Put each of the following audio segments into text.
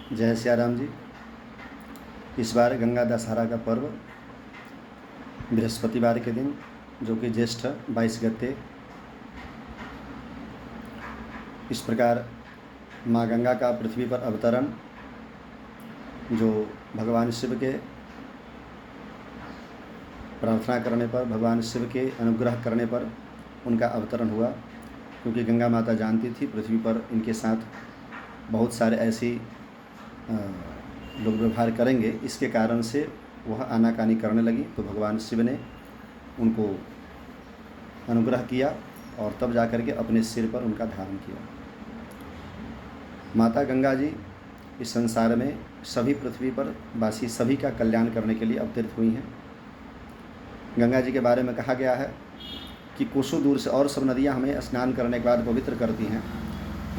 जय सिया राम जी। इस बार गंगा दशहरा का पर्व बृहस्पतिवार के दिन, जो कि ज्येष्ठ 22 गते, इस प्रकार माँ गंगा का पृथ्वी पर अवतरण, जो भगवान शिव के प्रार्थना करने पर, भगवान शिव के अनुग्रह करने पर उनका अवतरण हुआ। क्योंकि गंगा माता जानती थी पृथ्वी पर इनके साथ बहुत सारे ऐसी लोग व्यवहार करेंगे, इसके कारण से वह आनाकानी करने लगी। तो भगवान शिव ने उनको अनुग्रह किया और तब जाकर के अपने सिर पर उनका धारण किया। माता गंगा जी इस संसार में सभी पृथ्वी पर वासी सभी का कल्याण करने के लिए अवतरित हुई हैं। गंगा जी के बारे में कहा गया है कि कोसों दूर से और सब नदियां हमें स्नान करने के बाद पवित्र करती हैं,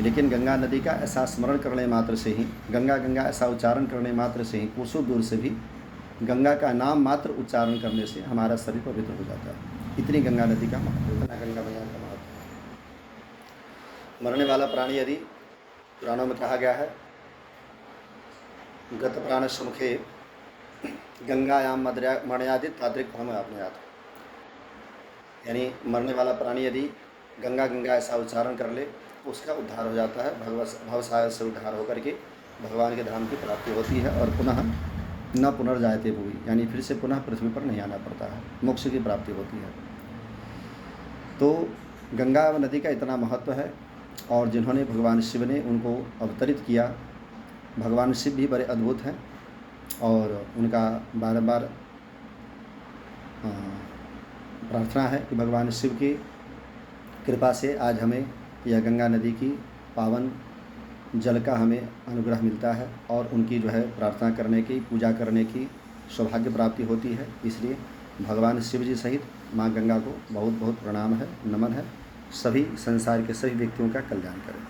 लेकिन गंगा नदी का ऐसा स्मरण करने मात्र से ही, गंगा गंगा ऐसा उच्चारण करने मात्र से ही, कोसों दूर से भी गंगा का नाम मात्र उच्चारण करने से हमारा शरीर पवित्र हो जाता है। इतनी गंगा नदी का महत्व, इतना गंगा मैया का महत्व। मरने वाला प्राणी यदि पुराणों में कहा गया है, गत प्राण समुखे गंगायाम मणयादि ताद्रिक फलम आपने, यानी मरने वाला प्राणी यदि गंगा गंगा ऐसा उच्चारण कर ले, उसका उद्धार हो जाता है। भवसागर से उद्धार होकर के भगवान के धाम की प्राप्ति होती है और पुनः न पुनर्जायते भूमि, यानी फिर से पुनः पृथ्वी पर नहीं आना पड़ता है, मोक्ष की प्राप्ति होती है। तो गंगा नदी का इतना महत्व है, और जिन्होंने भगवान शिव ने उनको अवतरित किया, भगवान शिव भी बड़े अद्भुत हैं और उनका बार बार प्रार्थना है कि भगवान शिव की कृपा से आज हमें यह गंगा नदी की पावन जल का हमें अनुग्रह मिलता है और उनकी जो है प्रार्थना करने की, पूजा करने की सौभाग्य प्राप्ति होती है। इसलिए भगवान शिव जी सहित माँ गंगा को बहुत बहुत प्रणाम है, नमन है। सभी संसार के सभी व्यक्तियों का कल्याण करें।